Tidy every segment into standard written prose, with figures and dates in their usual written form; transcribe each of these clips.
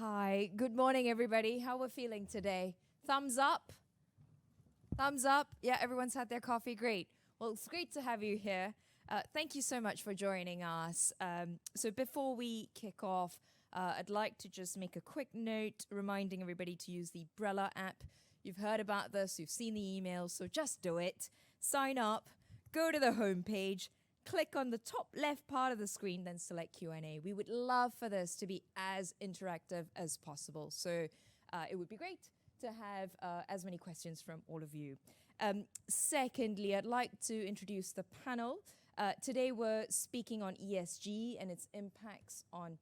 Hi, good morning, everybody. How we're feeling today? Thumbs up? Thumbs up? Yeah, everyone's had their coffee. Great. Well, it's great to have you here. Thank you so much for joining us. So before we kick off, I'd like to just make a quick note reminding everybody to use the Brella app. You've heard about this, you've seen the emails, so just do it. Sign up, go to the homepage, click on the top left part of the screen, then select Q&A. We would love for this to be as interactive as possible. So it would be great to have as many questions from all of you. Secondly, I'd like to introduce the panel. Today we're speaking on ESG and its impacts on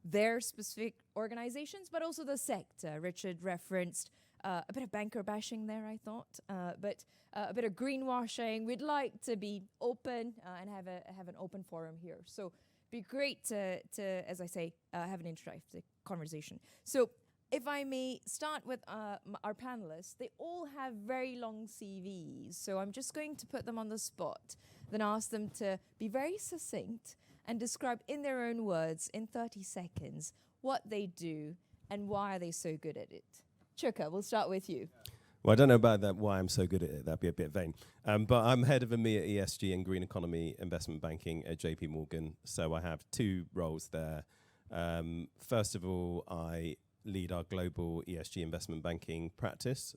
their specific organizations, but also the sector. Richard referenced a bit of banker bashing there, I thought, but a bit of greenwashing. We'd like to be open and have an open forum here. So it'd be great to as I say, have an interactive conversation. So if I may start with our panelists, they all have very long CVs. So I'm just going to put them on the spot, then ask them to be very succinct and describe in their own words, in 30 seconds, what they do and why are they so good at it. Chuka, we'll start with you. Well, I don't know about that, why I'm so good at it. That'd be a bit vain. But I'm head of EMEA ESG and Green Economy Investment Banking at JP Morgan. So I have two roles there. First of all, I lead our global ESG investment banking practice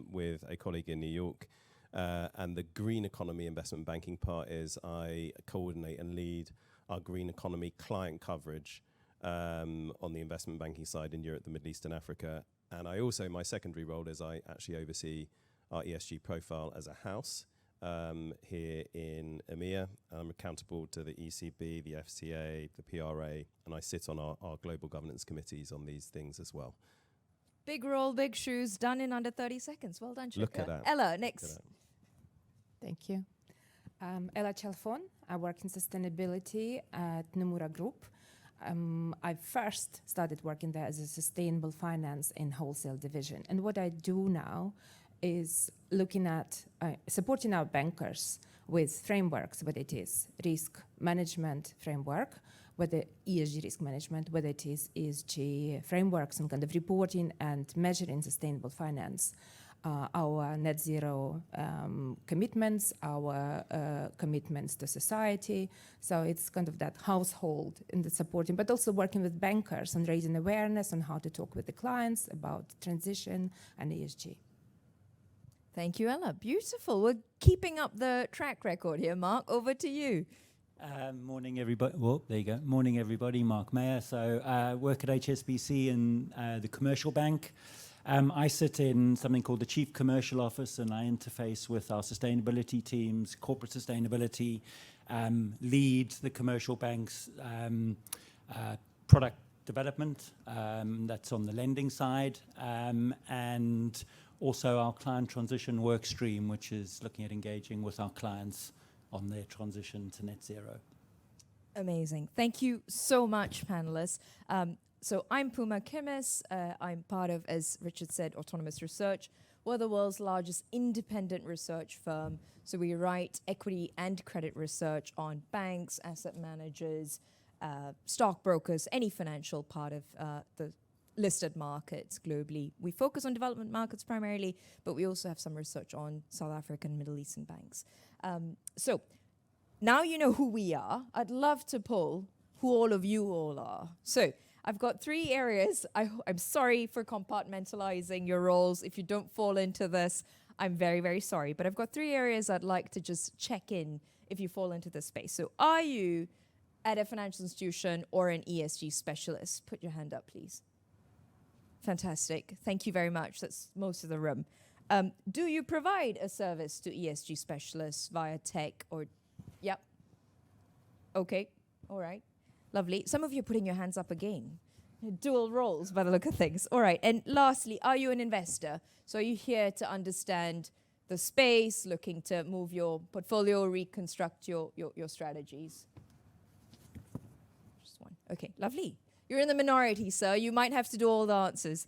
with a colleague in New York. And the green economy investment banking part is I coordinate and lead our green economy client coverage on the investment banking side in Europe, the Middle East and Africa. And I also, my secondary role is I actually oversee our ESG profile as a house here in EMEA. I'm accountable to the ECB, the FCA, the PRA, and I sit on our global governance committees on these things as well. Big role, big shoes, done in under 30 seconds. Well done, Chuka. Look at that. Ella, next. Thank you. Ella Chalfon. I work in sustainability at Nomura Group. I first started working there as a sustainable finance and wholesale division. And what I do now is looking at supporting our bankers with frameworks, whether it is risk management framework, whether ESG risk management, whether it is ESG frameworks and kind of reporting and measuring sustainable finance. Our net zero commitments, our commitments to society. So it's kind of that household in the supporting, but also working with bankers and raising awareness on how to talk with the clients about transition and ESG. Thank you, Ella. Beautiful. We're keeping up the track record here. Mark, over to you. Morning, everybody. Well, there you go. Morning, everybody. Mark Mayer. So work at HSBC in the commercial bank. I sit in something called the Chief Commercial Office, and I interface with our sustainability teams, corporate sustainability, lead the commercial bank's product development, that's on the lending side, and also our client transition work stream, which is looking at engaging with our clients on their transition to net zero. Amazing. Thank you so much, panelists. So I'm Pooma Kimis. I'm part of, as Richard said, Autonomous Research. We're the world's largest independent research firm. So we write equity and credit research on banks, asset managers, stockbrokers, any financial part of the listed markets globally. We focus on development markets primarily, but we also have some research on South African, Middle Eastern banks. So now you know who we are. I'd love to pull who all of you all are. So I've got three areas. I'm sorry for compartmentalizing your roles. If you don't fall into this, I'm very, very sorry. But I've got three areas I'd like to just check in if you fall into this space. So are you at a financial institution or an ESG specialist? Put your hand up, please. Fantastic. Thank you very much. That's most of the room. Do you provide a service to ESG specialists via tech or... Yep. Okay. All right. Lovely. Some of you are putting your hands up again. Dual roles by the look of things. All right. And lastly, are you an investor? So are you here to understand the space, looking to move your portfolio, reconstruct your strategies? Just one. Okay. Lovely. You're in the minority, sir. You might have to do all the answers.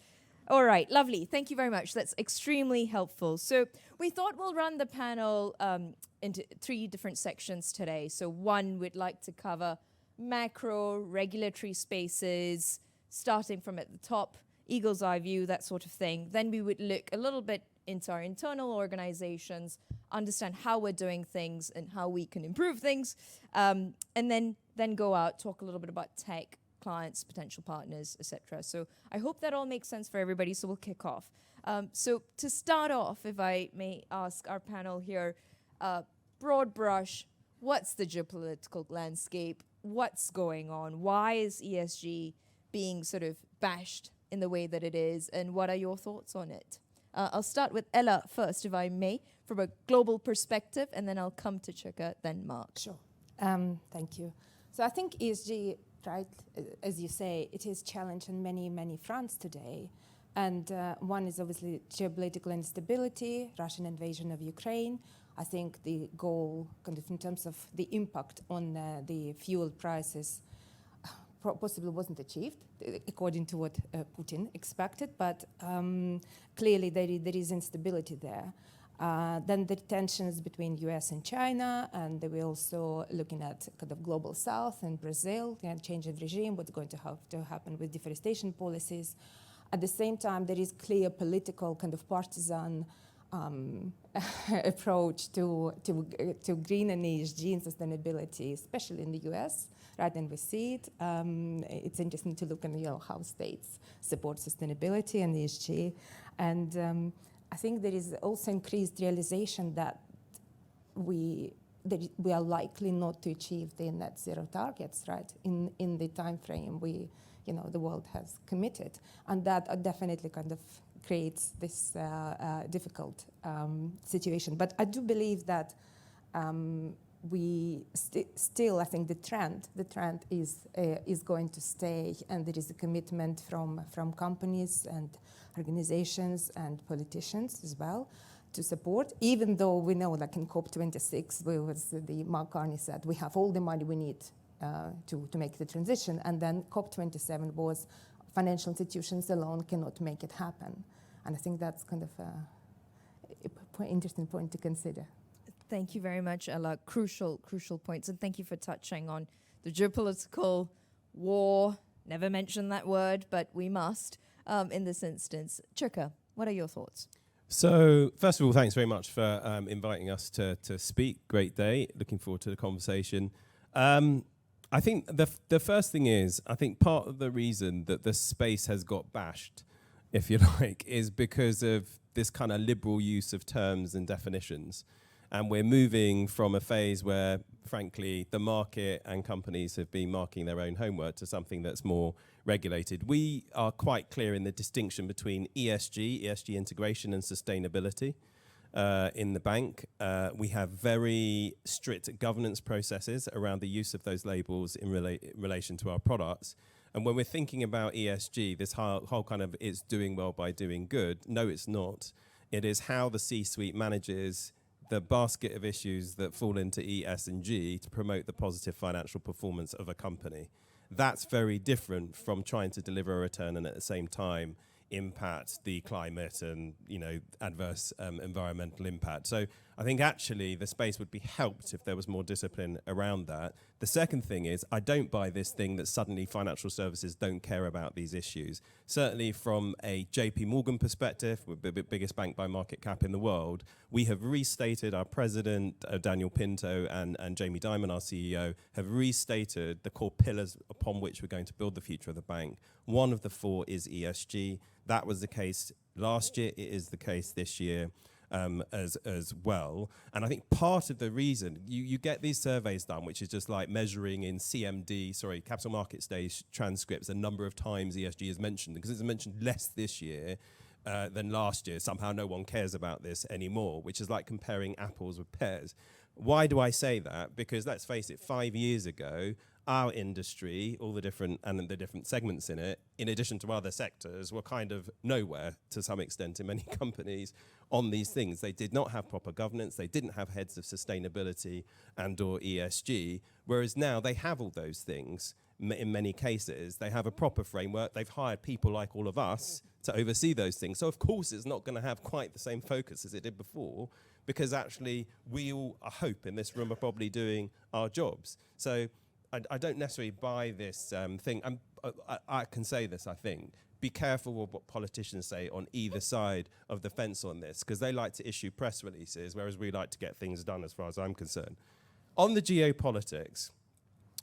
All right. Lovely. Thank you very much. That's extremely helpful. So we thought we'll run the panel into three different sections today. So one, we'd like to cover macro, regulatory spaces, starting from at the top, eagle's eye view, that sort of thing. Then we would look a little bit into our internal organizations, understand how we're doing things and how we can improve things, and then go out, talk a little bit about tech, clients, potential partners, etc. So I hope that all makes sense for everybody, so we'll kick off. So to start off, if I may ask our panel here, broad brush, what's the geopolitical landscape? What's going on? Why is ESG being sort of bashed in the way that it is? And what are your thoughts on it? I'll start with Ella first, if I may, from a global perspective, and then I'll come to Chuka, then Mark. Sure. Thank you. So I think ESG, right, as you say, it is challenged on many, many fronts today. And one is obviously geopolitical instability, Russian invasion of Ukraine. I think the goal, kind of in terms of the impact on the fuel prices, possibly wasn't achieved according to what Putin expected, but clearly there is instability there. Then the tensions between US and China, and we're also looking at kind of global south and Brazil, change of regime, what's going to have to happen with deforestation policies. At the same time, there is clear political kind of partisan approach to green and ESG and sustainability, especially in the US, right? And we see it. It's interesting to look at how states support sustainability and ESG, and I think there is also increased realization that we are likely not to achieve the net zero targets, right? In the time frame the world has committed, and that definitely kind of creates this difficult situation. But I do believe that we still, I think the trend is going to stay, and there is a commitment from companies and organizations and politicians as well to support, even though we know, like in COP26, Mark Carney said, we have all the money we need to make the transition, and then COP27 was financial institutions alone cannot make it happen. And I think that's kind of an interesting point to consider. Thank you very much, Ella. Crucial points. And thank you for touching on the geopolitical war. Never mention that word, but we must in this instance. Chuka, what are your thoughts? So, first of all, thanks very much for inviting us to speak. Great day. Looking forward to the conversation. I think the first thing is, I think part of the reason that the space has got bashed, if you like, is because of this kind of liberal use of terms and definitions. And we're moving from a phase where, frankly, the market and companies have been marking their own homework to something that's more regulated. We are quite clear in the distinction between ESG integration and sustainability in the bank. We have very strict governance processes around the use of those labels in relation to our products. And when we're thinking about ESG, this whole kind of it's doing well by doing good, no, it's not. It is how the C-suite manages the basket of issues that fall into E, S, and G to promote the positive financial performance of a company. That's very different from trying to deliver a return and at the same time impact the climate and adverse environmental impact. So I think actually the space would be helped if there was more discipline around that. The second thing is I don't buy this thing that suddenly financial services don't care about these issues. Certainly from a JP Morgan perspective, we're the biggest bank by market cap in the world, we have restated, our president, Daniel Pinto, and Jamie Dimon, our CEO, have restated the core pillars upon which we're going to build the future of the bank. One of the four is ESG. That was the case last year. It is the case this year as well. And I think part of the reason you get these surveys done, which is just like measuring in Capital Markets Day transcripts, the number of times ESG is mentioned, because it's mentioned less this year than last year. Somehow no one cares about this anymore, which is like comparing apples with pears. Why do I say that? Because let's face it, 5 years ago, our industry, all the different segments in it, in addition to other sectors, were kind of nowhere to some extent in many companies on these things. They did not have proper governance. They didn't have heads of sustainability and or ESG, whereas now they have all those things. In many cases, they have a proper framework. They've hired people like all of us to oversee those things. So of course it's not going to have quite the same focus as it did before, because actually we all, I hope, in this room are probably doing our jobs. So I don't necessarily buy this thing. I can say this, I think. Be careful with what politicians say on either side of the fence on this, because they like to issue press releases, whereas we like to get things done as far as I'm concerned. On the geopolitics,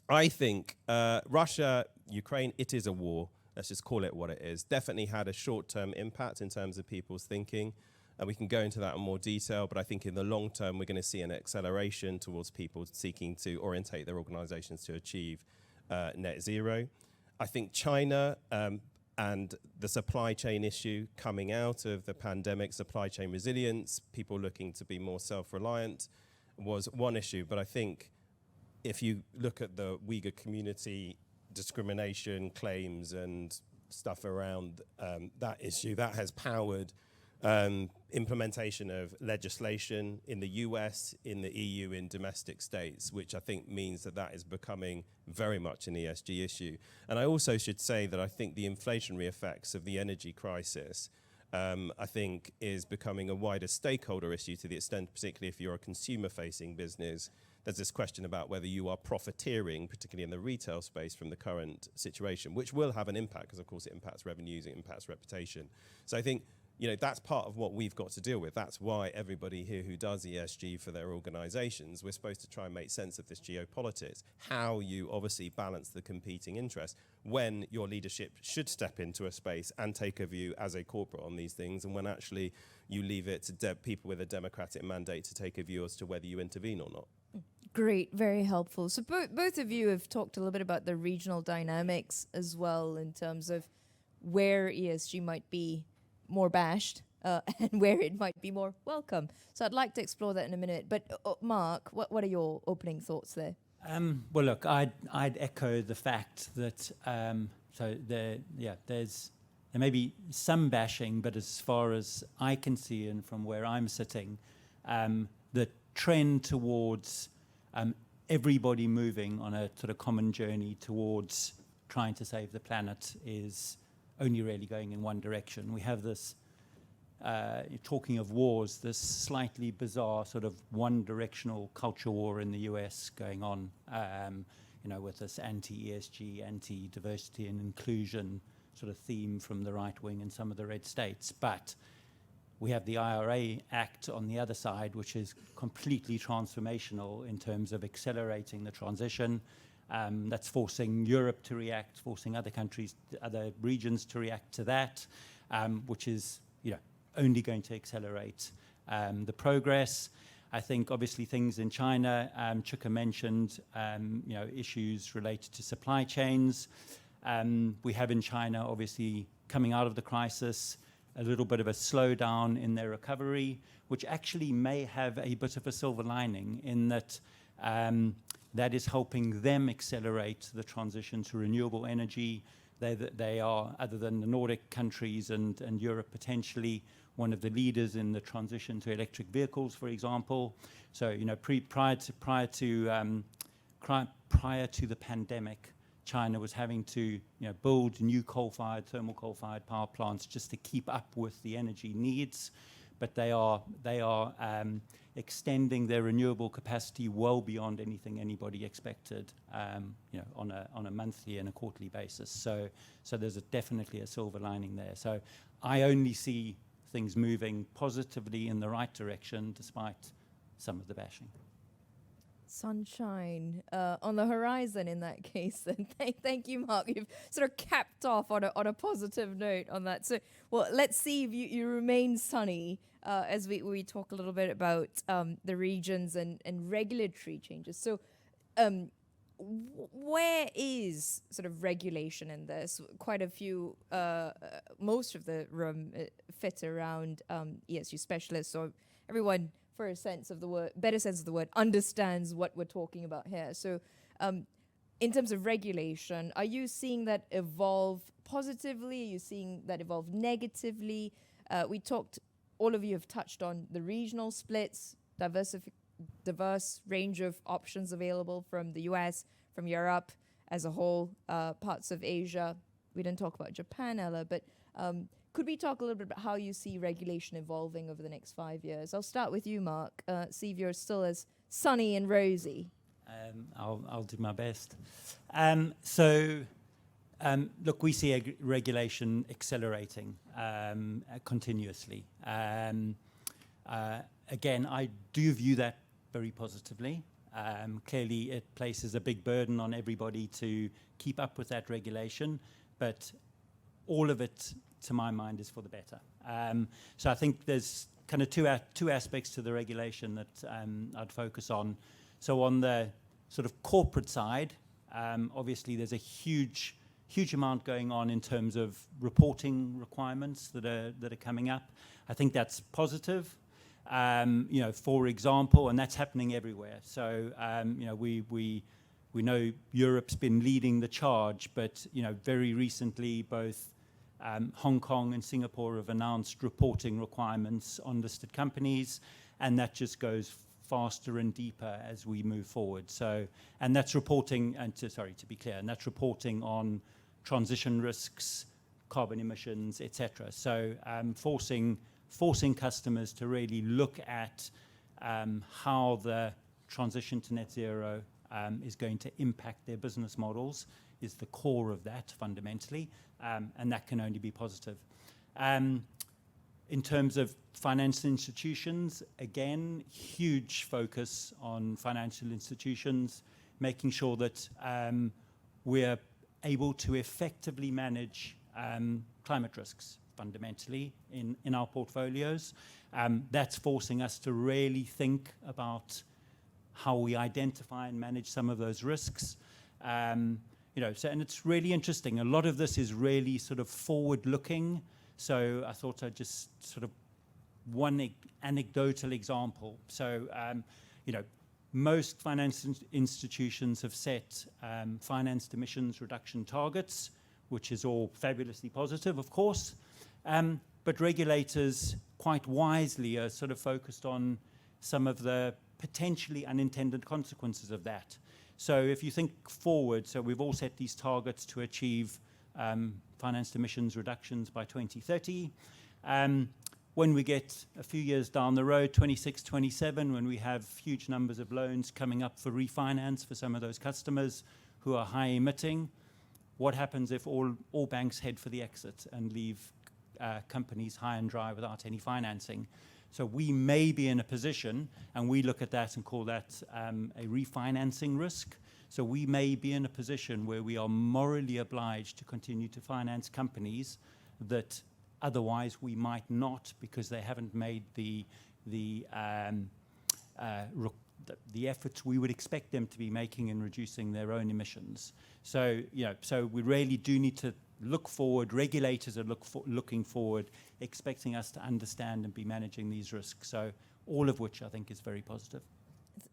I think Russia, Ukraine, it is a war. Let's just call it what it is. Definitely had a short-term impact in terms of people's thinking. And we can go into that in more detail, but I think in the long term, we're going to see an acceleration towards people seeking to orientate their organizations to achieve net zero. I think China and the supply chain issue coming out of the pandemic, supply chain resilience, people looking to be more self-reliant was one issue. But I think if you look at the Uyghur community discrimination claims and stuff around that issue, that has powered implementation of legislation in the US, in the EU, in domestic states, which I think means that that is becoming very much an ESG issue. And I also should say that I think the inflationary effects of the energy crisis I think is becoming a wider stakeholder issue, to the extent, particularly if you're a consumer-facing business, there's this question about whether you are profiteering, particularly in the retail space, from the current situation, which will have an impact, because of course it impacts revenues, it impacts reputation. So I think, you know, that's part of what we've got to deal with. That's why everybody here who does ESG for their organizations, we're supposed to try and make sense of this geopolitics, how you obviously balance the competing interests when your leadership should step into a space and take a view as a corporate on these things, and when actually you leave it to people with a democratic mandate to take a view as to whether you intervene or not. Great, very helpful. So both of you have talked a little bit about the regional dynamics as well, in terms of where ESG might be more bashed and where it might be more welcome. So I'd like to explore that in a minute. But Mark, what are your opening thoughts there? Well, look, I'd echo the fact that there may be some bashing, but as far as I can see and from where I'm sitting, the trend towards everybody moving on a sort of common journey towards trying to save the planet is only really going in one direction. We have this, talking of wars, this slightly bizarre sort of one-directional culture war in the US going on, with this anti-ESG, anti-diversity and inclusion sort of theme from the right wing in some of the red states. But we have the IRA Act on the other side, which is completely transformational in terms of accelerating the transition. That's forcing Europe to react, forcing other countries, other regions to react to that, which is, only going to accelerate the progress. I think obviously things in China, Chuka mentioned, issues related to supply chains. We have in China, obviously, coming out of the crisis, a little bit of a slowdown in their recovery, which actually may have a bit of a silver lining in that that is helping them accelerate the transition to renewable energy. They are, other than the Nordic countries and Europe potentially, one of the leaders in the transition to electric vehicles, for example. So, prior to the pandemic, China was having to build new thermal coal-fired power plants just to keep up with the energy needs. But they are extending their renewable capacity well beyond anything anybody expected, on a monthly and a quarterly basis. So there's definitely a silver lining there. So I only see things moving positively in the right direction, despite some of the bashing. Sunshine on the horizon in that case. And thank you, Mark. You've sort of capped off on a positive note on that. So, well, let's see if you remain sunny as we talk a little bit about the regions and regulatory changes. So, where is sort of regulation in this? Quite a few, most of the room fit around ESG specialists, so everyone, for a better sense of the word, understands what we're talking about here. So in terms of regulation, are you seeing that evolve positively? Are you seeing that evolve negatively? All of you have touched on the regional splits, diverse range of options available from the US, from Europe as a whole, parts of Asia. We didn't talk about Japan, Ella, but could we talk a little bit about how you see regulation evolving over the next 5 years? I'll start with you, Mark. See if you're still as sunny and rosy. I'll do my best. Look, we see regulation accelerating continuously. Again, I do view that very positively. Clearly, it places a big burden on everybody to keep up with that regulation, but all of it, to my mind, is for the better. So I think there's kind of two aspects to the regulation that I'd focus on. So on the sort of corporate side, obviously there's a huge amount going on in terms of reporting requirements that are coming up. I think that's positive. For example, and that's happening everywhere. So, we know Europe's been leading the charge, but, very recently both Hong Kong and Singapore have announced reporting requirements on listed companies, and that just goes faster and deeper as we move forward. So, and that's reporting, to be clear, and that's reporting on transition risks, carbon emissions, etc. So, forcing customers to really look at how the transition to net zero is going to impact their business models is the core of that fundamentally, and that can only be positive. In terms of financial institutions, again, huge focus on financial institutions, making sure that we're able to effectively manage climate risks fundamentally in our portfolios. That's forcing us to really think about how we identify and manage some of those risks. And it's really interesting. A lot of this is really sort of forward-looking. So I thought I'd just sort of one anecdotal example. So, most financial institutions have set financed emissions reduction targets, which is all fabulously positive, of course. But regulators, quite wisely, are sort of focused on some of the potentially unintended consequences of that. So if you think forward, so we've all set these targets to achieve financed emissions reductions by 2030. When we get a few years down the road, 26, 27, when we have huge numbers of loans coming up for refinance for some of those customers who are high emitting, what happens if all banks head for the exit and leave companies high and dry without any financing? So we may be in a position, and we look at that and call that a refinancing risk. So we may be in a position where we are morally obliged to continue to finance companies that otherwise we might not, because they haven't made the efforts we would expect them to be making in reducing their own emissions. So, so we really do need to look forward. Regulators are looking forward, expecting us to understand and be managing these risks. So all of which I think is very positive.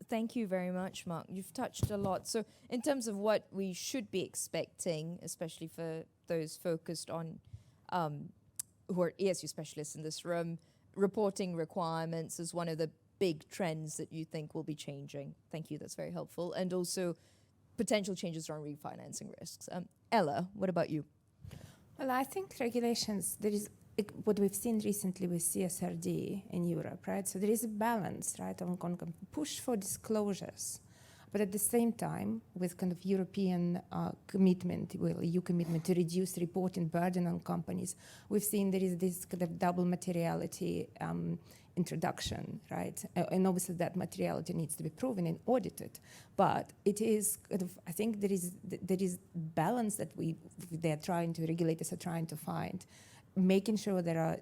Thank you very much, Mark. You've touched a lot. So in terms of what we should be expecting, especially for those focused on who are ESG specialists in this room, reporting requirements is one of the big trends that you think will be changing. Thank you. That's very helpful. And also potential changes around refinancing risks. Ella, what about you? Well, I think regulations, what we've seen recently with CSRD in Europe, right? So there is a balance, right, on push for disclosures, but at the same time, with kind of European commitment, EU commitment to reduce reporting burden on companies, we've seen there is this kind of double materiality introduction, right? And obviously that materiality needs to be proven and audited, but it is kind of, I think there is balance that regulators are trying to find, making sure there are,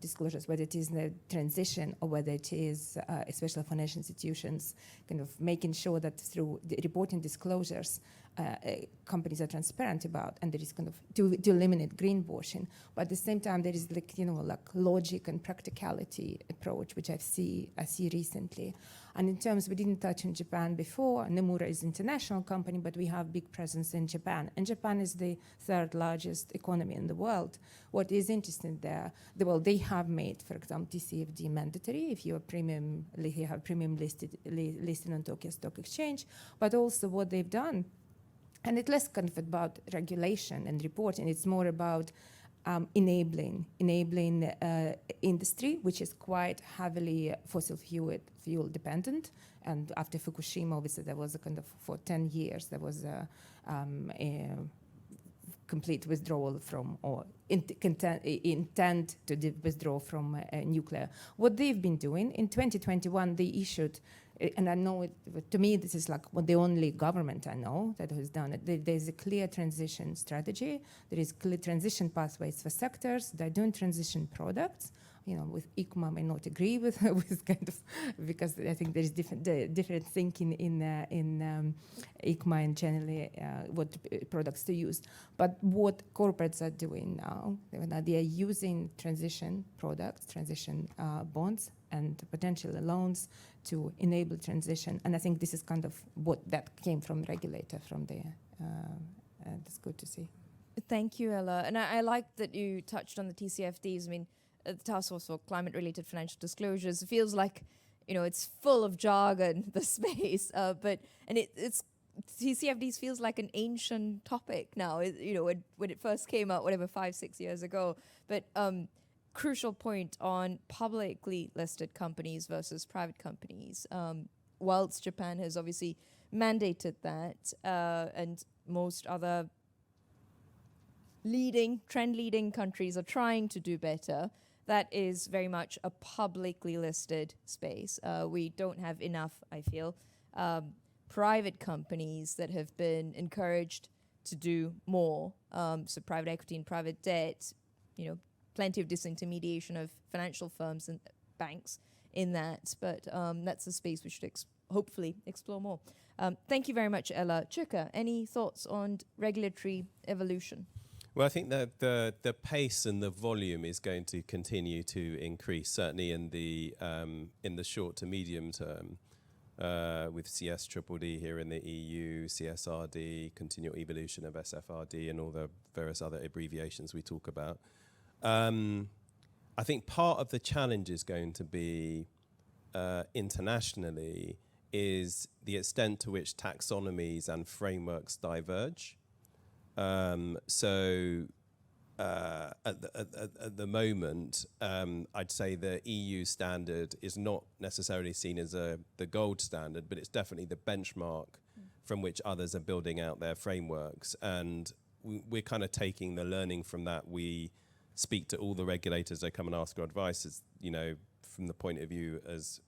disclosures, whether it is the transition or whether it is, especially financial institutions, kind of making sure that through the reporting disclosures, companies are transparent about, and there is kind of to eliminate greenwashing. But at the same time, there is logic and practicality approach, which I see recently. And in terms, we didn't touch on Japan before. Nomura is an international company, but we have big presence in Japan. And Japan is the third largest economy in the world. What is interesting there, they have made, for example, TCFD mandatory if you have premium listed on Tokyo Stock Exchange. But also what they've done, and it's less kind of about regulation and reporting, it's more about enabling industry, which is quite heavily fossil fuel dependent. And after Fukushima, obviously there was a kind of, for 10 years, there was a complete withdrawal from or intend to withdraw from nuclear. What they've been doing in 2021, they issued, and I know to me this is like the only government I know that has done it. There's a clear transition strategy. There is clear transition pathways for sectors. They're doing transition products. With ICMA, I may not agree with with kind of, because I think there is different thinking in ICMA and generally what products to use. But what corporates are doing now, they are using transition products, transition bonds, and potentially loans to enable transition. And I think this is kind of what that came from regulator from there. And it's good to see. Thank you, Ella. And I like that you touched on the TCFDs. I mean, the Task Force for Climate-Related Financial Disclosures, it feels like, it's full of jargon, the space, it's TCFDs feels like an ancient topic now, when it first came out, 5-6 years ago. But crucial point on publicly listed companies versus private companies. Whilst Japan has obviously mandated that, and most other trend-leading countries are trying to do better, that is very much a publicly listed space. We don't have enough, I feel, private companies that have been encouraged to do more. So private equity and private debt, plenty of disintermediation of financial firms and banks in that. But that's a space we should hopefully explore more. Thank you very much, Ella. Chuka, any thoughts on regulatory evolution? Well, I think that the pace and the volume is going to continue to increase, certainly in the short to medium term, with CSDDD here in the EU, CSRD, continual evolution of SFRD, and all the various other abbreviations we talk about. I think part of the challenge is going to be internationally is the extent to which taxonomies and frameworks diverge. So at the moment, I'd say the EU standard is not necessarily seen as the gold standard, but it's definitely the benchmark from which others are building out their frameworks. And we're kind of taking the learning from that. We speak to all the regulators that come and ask our advice, as, from the point of view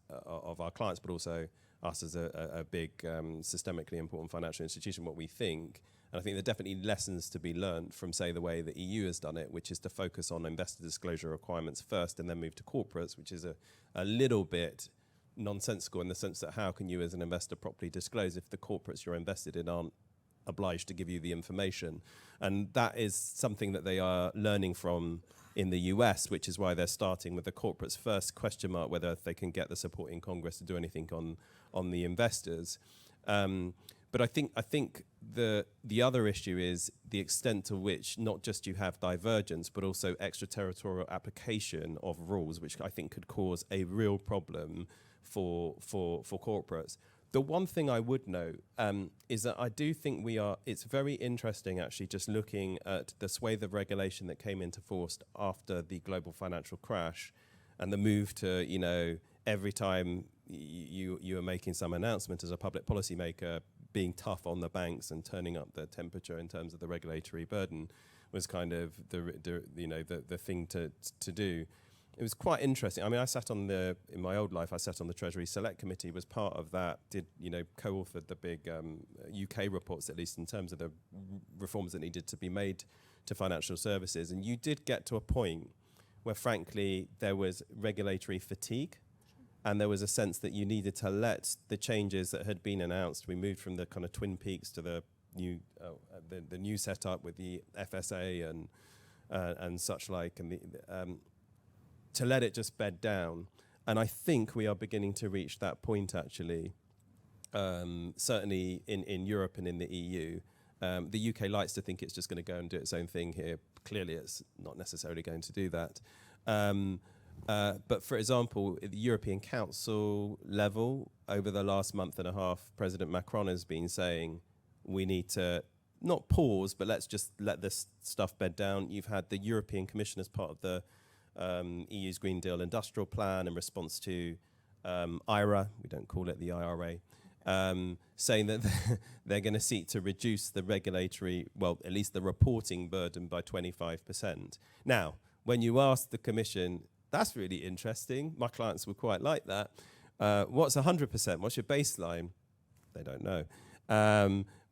of our clients, but also us as a big systemically important financial institution, what we think. And I think there are definitely lessons to be learned from, say, the way the EU has done it, which is to focus on investor disclosure requirements first and then move to corporates, which is a little bit nonsensical in the sense that how can you as an investor properly disclose if the corporates you're invested in aren't obliged to give you the information? And that is something that they are learning from in the US, which is why they're starting with the corporates first, question mark whether they can get the support in Congress to do anything on the investors. But I think the other issue is the extent to which not just you have divergence, but also extraterritorial application of rules, which I think could cause a real problem for corporates. The one thing I would note is that I do think it's very interesting actually just looking at the swathe of regulation that came into force after the global financial crash and the move to, every time you are making some announcement as a public policymaker, being tough on the banks and turning up the temperature in terms of the regulatory burden was kind of the thing to do. It was quite interesting. I mean, in my old life, I sat on the Treasury Select Committee, was part of that, co-authored the big UK reports, at least in terms of the reforms that needed to be made to financial services. And you did get to a point where, frankly, there was regulatory fatigue. And there was a sense that you needed to let the changes that had been announced. We moved from the kind of Twin Peaks to the new setup with the FSA and such like, and to let it just bed down. And I think we are beginning to reach that point actually. Certainly in Europe and in the EU, the UK likes to think it's just going to go and do its own thing here. Clearly, it's not necessarily going to do that. But for example, at the European Council level, over the last month and a half, President Macron has been saying we need to not pause, but let's just let this stuff bed down. You've had the European Commission as part of the EU's Green Deal Industrial Plan in response to IRA, we don't call it the IRA, saying that they're going to seek to reduce the regulatory, well, at least the reporting burden by 25%. Now, when you ask the Commission, that's really interesting. My clients would quite like that. What's 100%? What's your baseline? They don't know.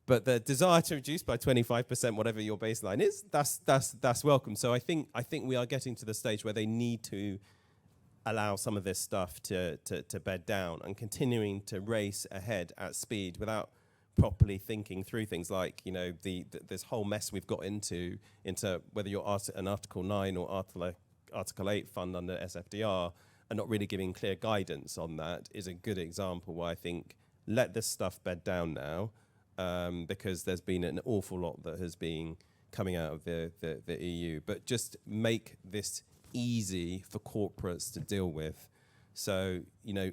But the desire to reduce by 25%, whatever your baseline is, that's welcome. So I think we are getting to the stage where they need to allow some of this stuff to bed down, and continuing to race ahead at speed without properly thinking through things like, this whole mess we've got into whether you're an Article 9 or Article 8 fund under SFDR, and not really giving clear guidance on that is a good example where I think let this stuff bed down now, because there's been an awful lot that has been coming out of the EU. But just make this easy for corporates to deal with. So,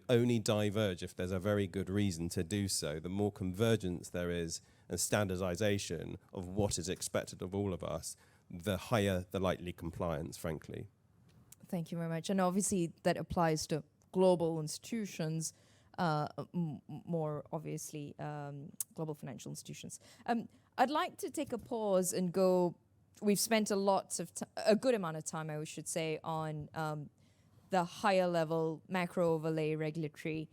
only diverge if there's a very good reason to do so. The more convergence there is and standardization of what is expected of all of us, the higher the likely compliance, frankly. Thank you very much. And obviously that applies to global institutions, more obviously global financial institutions. I'd like to take a pause and go. We've spent a good amount of time, I should say, on the higher level macro overlay regulatory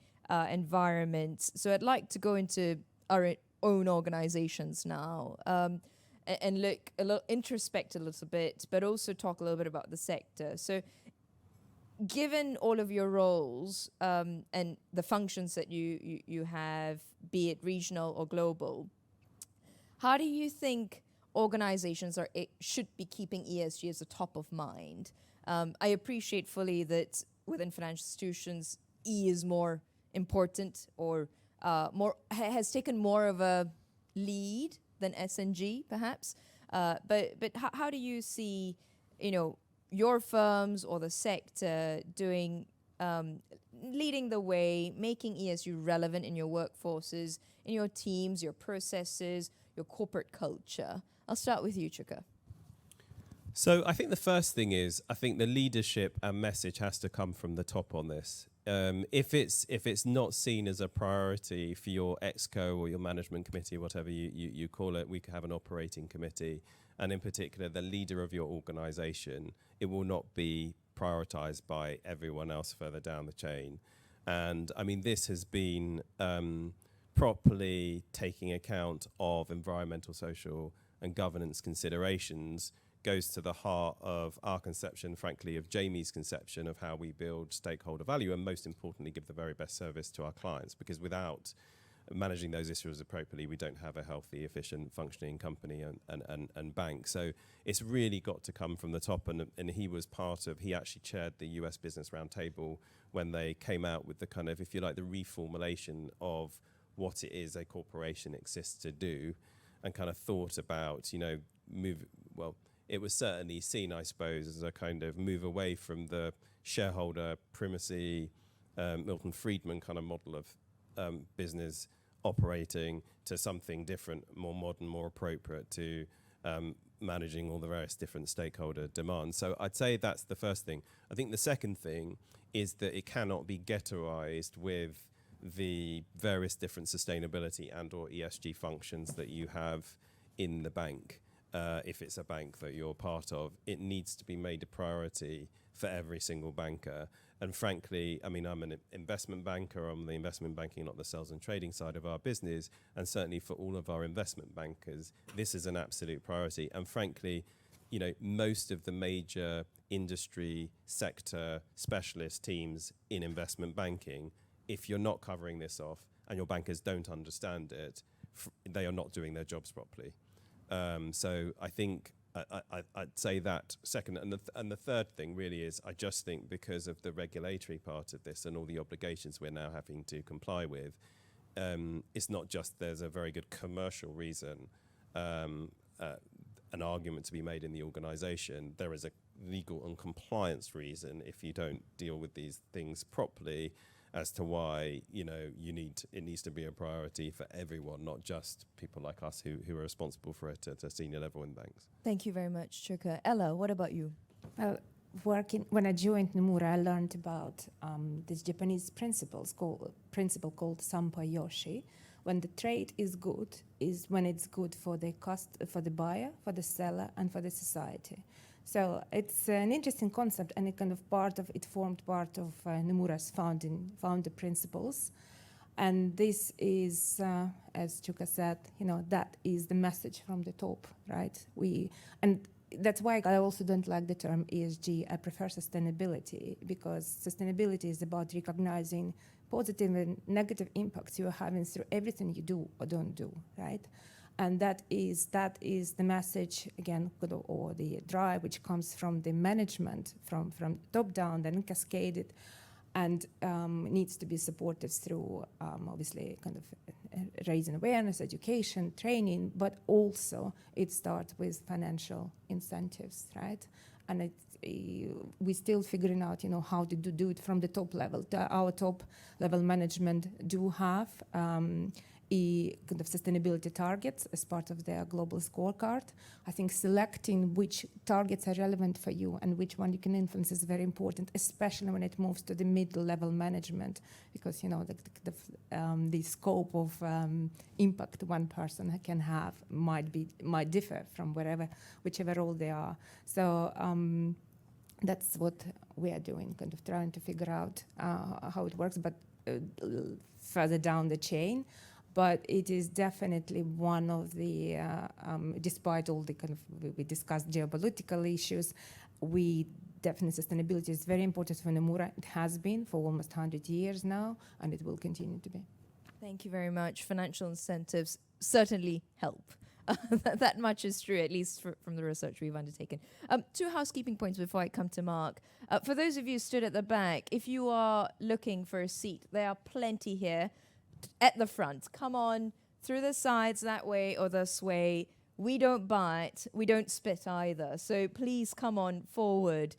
environment. So I'd like to go into our own organizations now and look introspect a little bit, but also talk a little bit about the sector. So given all of your roles and the functions that you have, be it regional or global, how do you think organizations should be keeping ESG as a top of mind? I appreciate fully that within financial institutions, E is more important or has taken more of a lead than S&G, perhaps. But how do you see, your firms or the sector doing, leading the way, making ESG relevant in your workforces, in your teams, your processes, your corporate culture? I'll start with you, Chuka. So I think the first thing is, I think the leadership and message has to come from the top on this. If it's not seen as a priority for your exco or your management committee, whatever you call it, we could have an operating committee, and in particular the leader of your organization, it will not be prioritized by everyone else further down the chain. And I mean, this has been properly taking account of environmental, social and governance considerations goes to the heart of our conception, frankly, of Jamie's conception of how we build stakeholder value, and most importantly, give the very best service to our clients. Because without managing those issues appropriately, we don't have a healthy, efficient, functioning company and bank. So it's really got to come from the top. And he actually chaired the US Business Roundtable when they came out with the kind of, if you like, the reformulation of what it is a corporation exists to do, and kind of thought about, it was certainly seen, I suppose, as a kind of move away from the shareholder primacy, Milton Friedman kind of model of business operating to something different, more modern, more appropriate to managing all the various different stakeholder demands. So I'd say that's the first thing. I think the second thing is that it cannot be ghettoized with the various different sustainability and or ESG functions that you have in the bank. If it's a bank that you're part of, it needs to be made a priority for every single banker. And frankly, I mean, I'm an investment banker. I'm the investment banking, not the sales and trading side of our business. And certainly for all of our investment bankers, this is an absolute priority. And frankly, most of the major industry sector specialist teams in investment banking, if you're not covering this off and your bankers don't understand it, they are not doing their jobs properly. So I think I'd say that second. And the third thing really is, I just think because of the regulatory part of this and all the obligations we're now having to comply with, it's not just there's a very good commercial reason, an argument to be made in the organisation. There is a legal and compliance reason if you don't deal with these things properly, as to why it needs to be a priority for everyone, not just people like us who are responsible for it at a senior level in banks. Thank you very much, Chuka. Ella, what about you? Well, when I joined Nomura, I learned about this Japanese principle called Sampai Yoshi. When the trade is good, is when it's good for the for the buyer, for the seller, and for the society. So it's an interesting concept, and it formed part of Nomura's founder principles. And this is, as Chuka said, that is the message from the top, right? And that's why I also don't like the term ESG. I prefer sustainability, because sustainability is about recognizing positive and negative impacts you are having through everything you do or don't do, right? And that is the message, again, or the drive which comes from the management, from top down, then cascaded, and needs to be supported through, obviously, raising awareness, education, training, but also it starts with financial incentives, right? And we're still figuring out, how to do it from the top level. Our top level management do have sustainability targets as part of their global scorecard. I think selecting which targets are relevant for you and which one you can influence is very important, especially when it moves to the middle-level management, because the scope of impact one person can have might differ from whichever role they are. So that's what we are doing, trying to figure out how it works, but further down the chain. But it is definitely one of the, despite all the we discussed geopolitical issues, definitely sustainability is very important for Nomura. It has been for almost 100 years now, and it will continue to be. Thank you very much. Financial incentives certainly help. That much is true, at least from the research we've undertaken. 2 housekeeping points before I come to Mark. For those of you stood at the back, if you are looking for a seat, there are plenty here at the front. Come on through the sides that way or this way. We don't bite, we don't spit either. So please come on forward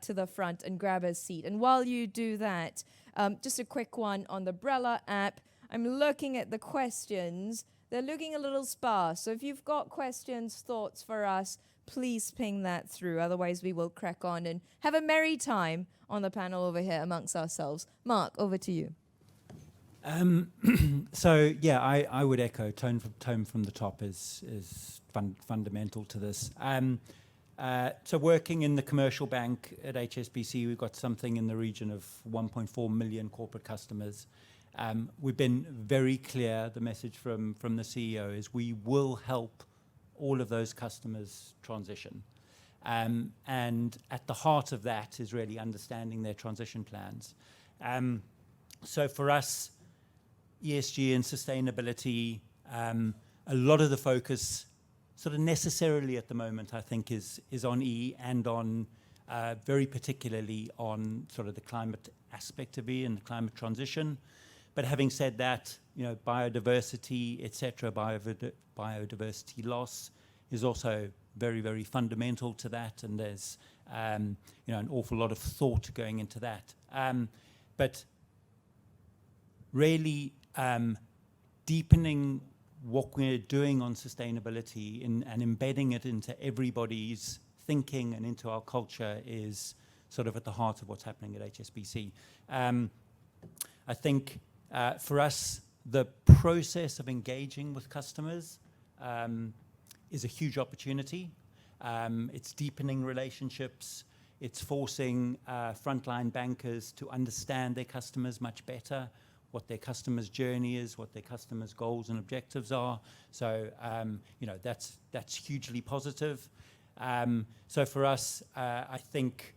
to the front and grab a seat. And while you do that, just a quick one on the Brella app. I'm looking at the questions. They're looking a little sparse. So if you've got questions, thoughts for us, please ping that through. Otherwise, we will crack on and have a merry time on the panel over here amongst ourselves. Mark, over to you. So yeah, I would echo tone from the top is fundamental to this. So working in the commercial bank at HSBC, we've got something in the region of 1.4 million corporate customers. We've been very clear. The message from the CEO is we will help all of those customers transition. And at the heart of that is really understanding their transition plans. So for us, ESG and sustainability, a lot of the focus sort of necessarily at the moment, I think, is on E and on very particularly on sort of the climate aspect of E and the climate transition. But having said that, biodiversity, etc., biodiversity loss is also very, very fundamental to that, and there's an awful lot of thought going into that. But really deepening what we're doing on sustainability and embedding it into everybody's thinking and into our culture is sort of at the heart of what's happening at HSBC. I think for us, the process of engaging with customers is a huge opportunity. It's deepening relationships. It's forcing frontline bankers to understand their customers much better, what their customers' journey is, what their customers' goals and objectives are. So, that's hugely positive. So for us, I think,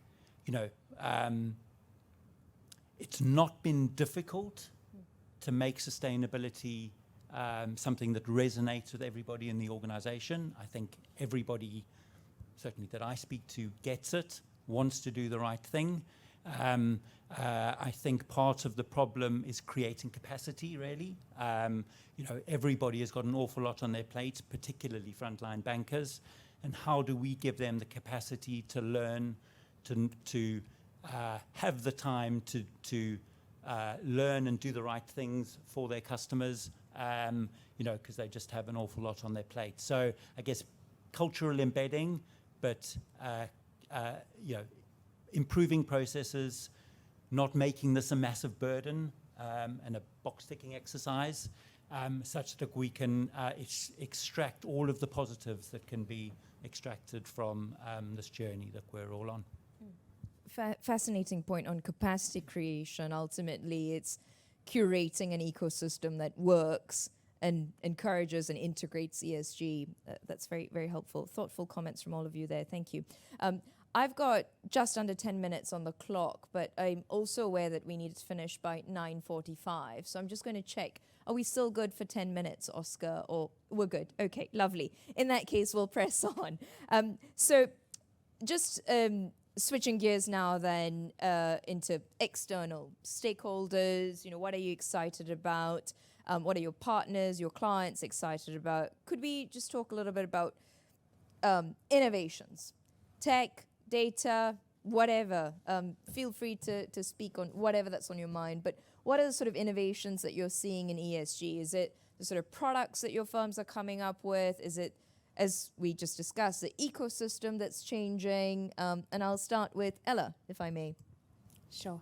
it's not been difficult to make sustainability something that resonates with everybody in the organization. I think everybody, certainly that I speak to, gets it, wants to do the right thing. I think part of the problem is creating capacity, really. Everybody has got an awful lot on their plates, particularly frontline bankers. And how do we give them the capacity to learn, to have the time to learn and do the right things for their customers, because they just have an awful lot on their plate. So I guess cultural embedding, but improving processes, not making this a massive burden and a box-ticking exercise, such that we can extract all of the positives that can be extracted from this journey that we're all on. Fascinating point on capacity creation. Ultimately, it's curating an ecosystem that works and encourages and integrates ESG. That's very, very helpful. Thoughtful comments from all of you there. Thank you. I've got just under 10 minutes on the clock, but I'm also aware that we need to finish by 9:45. So I'm just going to check. Are we still good for 10 minutes, Oscar? Or we're good? Okay, lovely. In that case, we'll press on. So just switching gears now then into external stakeholders. What are you excited about? What are your partners, your clients excited about? Could we just talk a little bit about innovations, tech, data, whatever? Feel free to speak on whatever that's on your mind. But what are the sort of innovations that you're seeing in ESG? Is it the sort of products that your firms are coming up with? Is it, as we just discussed, the ecosystem that's changing? And I'll start with Ella, if I may. Sure.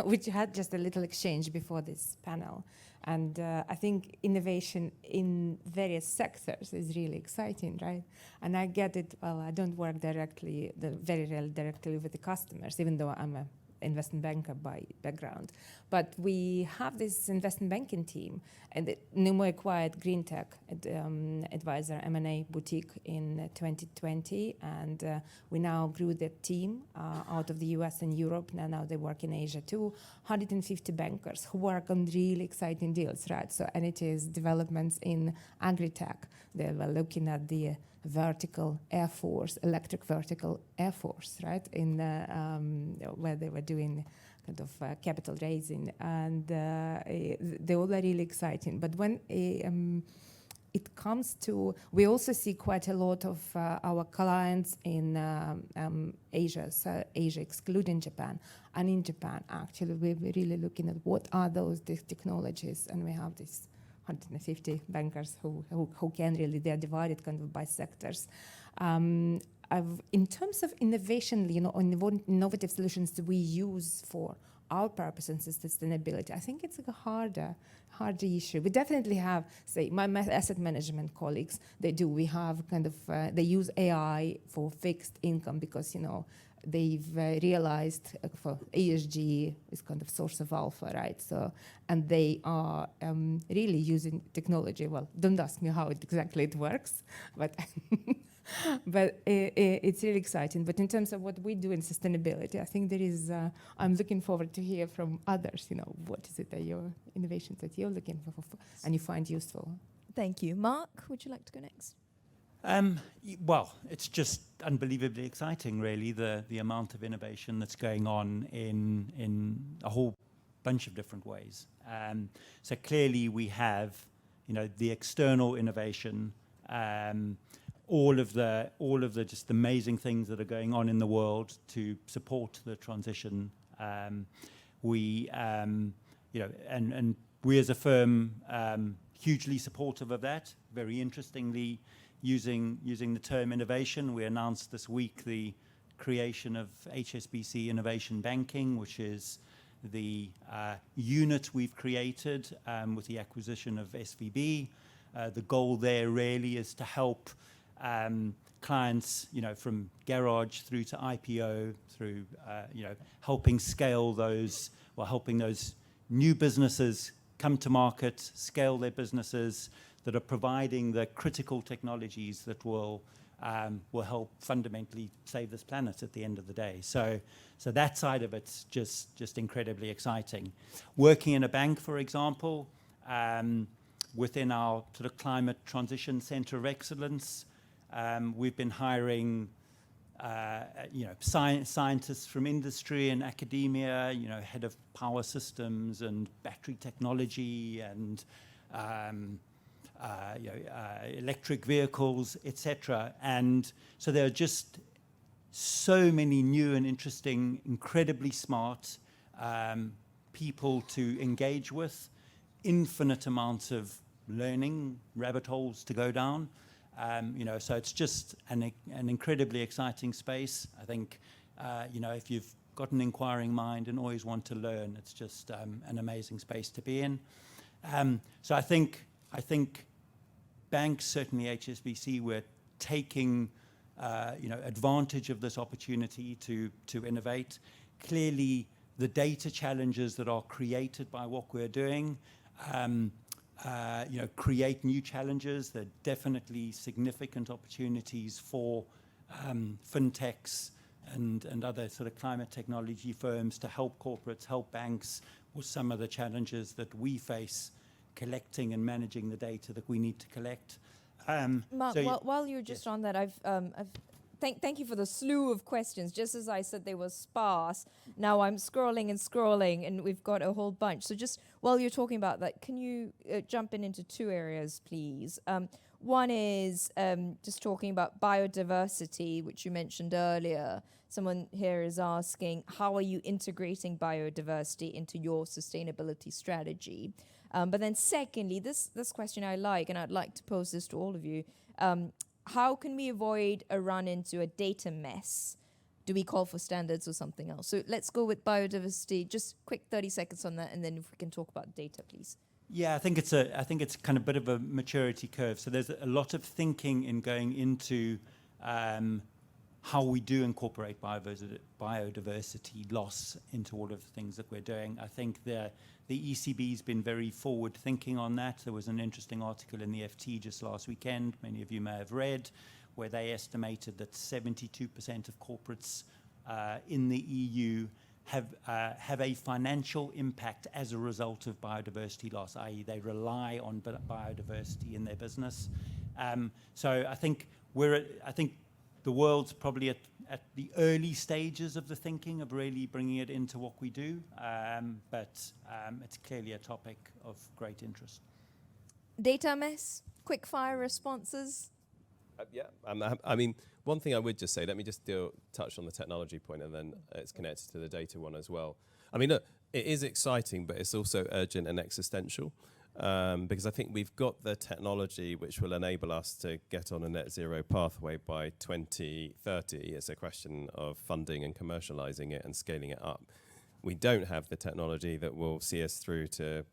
We had just a little exchange before this panel. And I think innovation in various sectors is really exciting, right? And I get it. Well, I don't work very rarely directly with the customers, even though I'm a investment banker by background. But we have this investment banking team, and Numo acquired GreenTech advisor M&A boutique in 2020, and we now grew the team out of the US and Europe. Now they work in Asia too. 150 bankers who work on really exciting deals, right? So, and it is developments in agri-tech. They were looking at the vertical air force, electric vertical air force, right? In where they were doing kind of capital raising, and they all are really exciting. But when it comes to, we also see quite a lot of our clients in Asia, so Asia excluding Japan, and in Japan actually we're really looking at what are those technologies, and we have this 150 bankers who can really, they're divided kind of by sectors. In terms of innovation, innovative solutions that we use for our purpose and sustainability, I think it's a harder issue. We definitely have, say, my asset management colleagues, we have kind of, they use AI for fixed income because, they've realized for ESG is kind of source of alpha, right? So, and they are really using technology. Well, don't ask me how exactly it works, but but it's really exciting. But in terms of what we do in sustainability, I think there is. I'm looking forward to hear from others. What is it that your innovations that you're looking for and you find useful? Thank you. Mark, would you like to go next? Well, it's just unbelievably exciting, really, the amount of innovation that's going on in a whole bunch of different ways. So clearly we have, the external innovation, all of the just amazing things that are going on in the world to support the transition. We, and we as a firm, hugely supportive of that. Very interestingly, using the term innovation, we announced this week the creation of HSBC Innovation Banking, which is the unit we've created with the acquisition of SVB. The goal there really is to help clients, from garage through to IPO, through helping scale those, helping those new businesses come to market, scale their businesses, that are providing the critical technologies that will help fundamentally save this planet at the end of the day. So that side of it's just incredibly exciting. Working in a bank, for example, within our sort of climate transition center of excellence, we've been hiring scientists from industry and academia, head of power systems and battery technology and electric vehicles, etc. And so there are just so many new and interesting, incredibly smart people to engage with, infinite amounts of learning, rabbit holes to go down. So it's just an incredibly exciting space. I think if you've got an inquiring mind and always want to learn, it's just an amazing space to be in. So I think banks, certainly HSBC, we're taking advantage of this opportunity to innovate. Clearly, the data challenges that are created by what we're doing, create new challenges. There are definitely significant opportunities for FinTechs and other sort of climate technology firms to help corporates, help banks with some of the challenges that we face collecting and managing the data that we need to collect. Mark, so while you're just on that, thank you for the slew of questions. Just as I said they were sparse, now I'm scrolling, and we've got a whole bunch. So just while you're talking about that, can you jump into two areas, please? One is just talking about biodiversity, which you mentioned earlier. Someone here is asking, how are you integrating biodiversity into your sustainability strategy? But then secondly, this question I like, and I'd like to pose this to all of you. How can we avoid a run into a data mess? Do we call for standards or something else? So let's go with biodiversity. Just quick 30 seconds on that, and then if we can talk about data, please. Yeah, I think it's kind of a bit of a maturity curve. So there's a lot of thinking in going into how we do incorporate biodiversity loss into all of the things that we're doing. I think the ECB's been very forward thinking on that. There was an interesting article in the FT just last weekend, many of you may have read, where they estimated that 72% of corporates in the EU have a financial impact as a result of biodiversity loss, i.e. they rely on biodiversity in their business. So I think the world's probably at the early stages of the thinking of really bringing it into what we do, but it's clearly a topic of great interest. Data mess, quick fire responses. I mean, one thing I would just say, let me just touch on the technology point, and then it's connected to the data one as well. I mean, look, it is exciting, but it's also urgent and existential, because I think we've got the technology which will enable us to get on a net zero pathway by 2030. It's a question of funding and commercializing it and scaling it up. We don't have the technology that will see us through to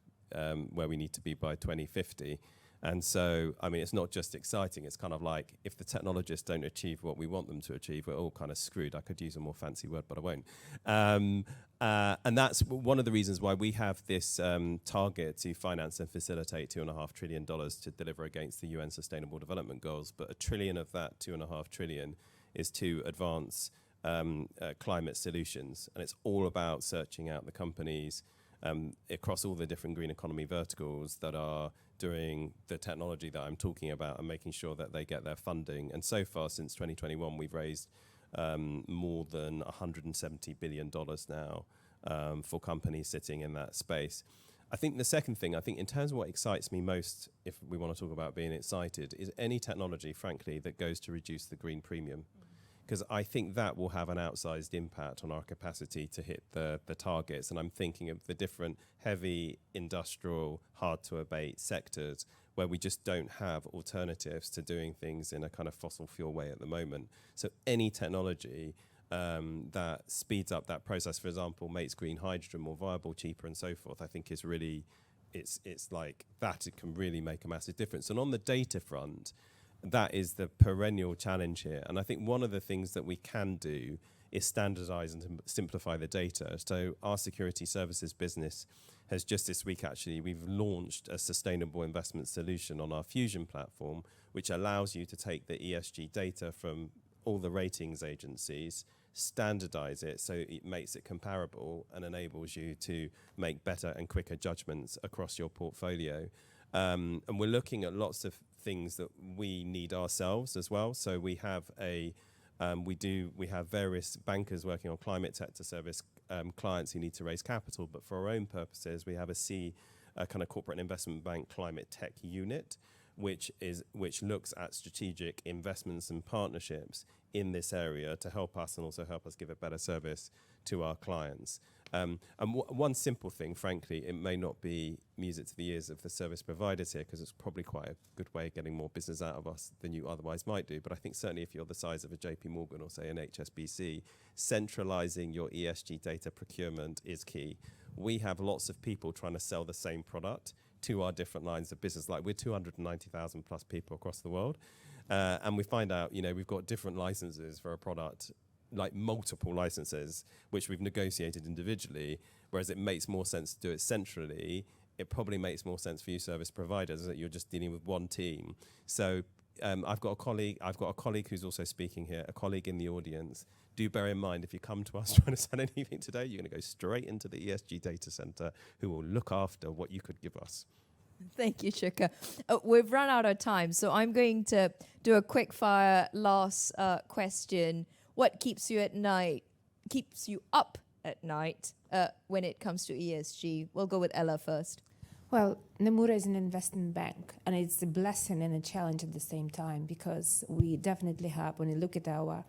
where we need to be by 2050. And so, I mean, it's not just exciting. It's kind of like if the technologists don't achieve what we want them to achieve, we're all kind of screwed. I could use a more fancy word, but I won't. And that's one of the reasons why we have this target to finance and facilitate $2.5 trillion to deliver against the UN Sustainable Development Goals. But $1 trillion of that $2.5 trillion is to advance climate solutions. And it's all about searching out the companies across all the different green economy verticals that are doing the technology that I'm talking about and making sure that they get their funding. And so far, since 2021, we've raised more than $170 billion now for companies sitting in that space. I think the second thing, in terms of what excites me most, if we want to talk about being excited, is any technology, frankly, that goes to reduce the green premium. Because I think that will have an outsized impact on our capacity to hit the targets. And I'm thinking of the different heavy industrial, hard-to-abate sectors where we just don't have alternatives to doing things in a kind of fossil fuel way at the moment. So any technology that speeds up that process, for example, makes green hydrogen more viable, cheaper, and so forth, I think is really, it's like that, it can really make a massive difference. And on the data front, that is the perennial challenge here. And I think one of the things that we can do is standardize and simplify the data. So our security services business has just this week, actually, we've launched a sustainable investment solution on our Fusion platform, which allows you to take the ESG data from all the ratings agencies, standardize it so it makes it comparable and enables you to make better and quicker judgments across your portfolio. And we're looking at lots of things that we need ourselves as well. So we have we have various bankers working on climate tech to service clients who need to raise capital. But for our own purposes, we have a kind of corporate investment bank climate tech unit, which looks at strategic investments and partnerships in this area to help us and also help us give a better service to our clients. One simple thing, frankly, it may not be music to the ears of the service providers here, because it's probably quite a good way of getting more business out of us than you otherwise might do. But I think certainly if you're the size of a JP Morgan or say an HSBC, centralizing your ESG data procurement is key. We have lots of people trying to sell the same product to our different lines of business. Like, we're 290,000 plus people across the world. And we find out, we've got different licenses for a product, like multiple licenses, which we've negotiated individually, whereas it makes more sense to do it centrally. It probably makes more sense for you service providers that you're just dealing with one team. So I've got a colleague who's also speaking here, a colleague in the audience. Do bear in mind, if you come to us trying to sell anything today, you're going to go straight into the ESG data center, who will look after what you could give us. Thank you, Chuka. We've run out of time, so I'm going to do a quick fire last question. What keeps you up at night when it comes to ESG? We'll go with Ella first. Well, Nomura is an investment bank, and it's a blessing and a challenge at the same time, because we definitely have, when you look at our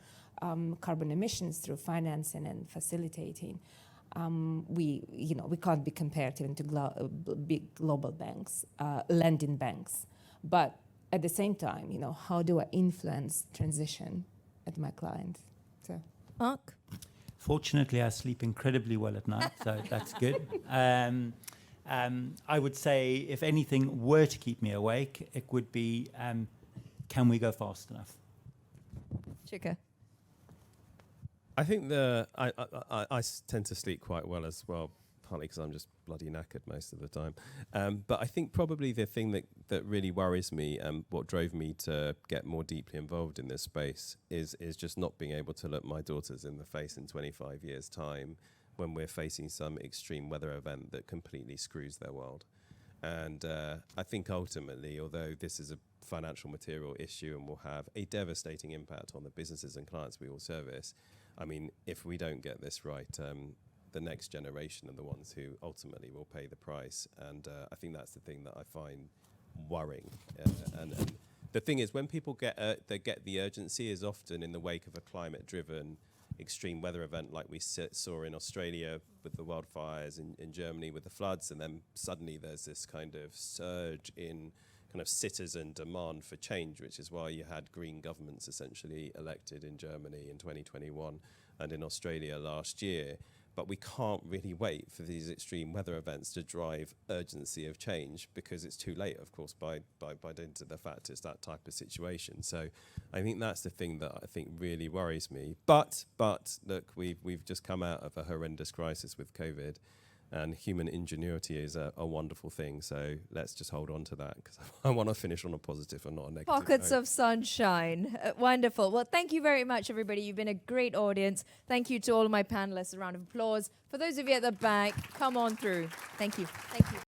carbon emissions through financing and facilitating, we can't be compared even to big global banks, lending banks. But at the same time, how do I influence transition at my clients? So, Mark? Fortunately, I sleep incredibly well at night, so that's good. I would say, if anything were to keep me awake, it would be, can we go fast enough? Chuka? I think I tend to sleep quite well as well, partly because I'm just bloody knackered most of the time. But I think probably the thing that really worries me, and what drove me to get more deeply involved in this space, is just not being able to look my daughters in the face in 25 years' time when we're facing some extreme weather event that completely screws their world. And I think ultimately, although this is a financial material issue and will have a devastating impact on the businesses and clients we all service, I mean, if we don't get this right, the next generation are the ones who ultimately will pay the price. And I think that's the thing that I find worrying. And the thing is, when people get the urgency is often in the wake of a climate-driven extreme weather event, like we saw in Australia with the wildfires, in Germany with the floods, and then suddenly there's this kind of surge in kind of citizen demand for change, which is why you had green governments essentially elected in Germany in 2021 and in Australia last year. But we can't really wait for these extreme weather events to drive urgency of change, because it's too late, of course, by dint of the fact it's that type of situation. So I think that's the thing that I think really worries me. But look, we've just come out of a horrendous crisis with COVID, and human ingenuity is a wonderful thing. So let's just hold on to that, because I want to finish on a positive and not a negative Pockets note. of sunshine. Wonderful. Well, thank you very much, everybody. You've been a great audience. Thank you to all of my panelists. A round of applause. For those of you at the back, come on through. Thank you. Thank you.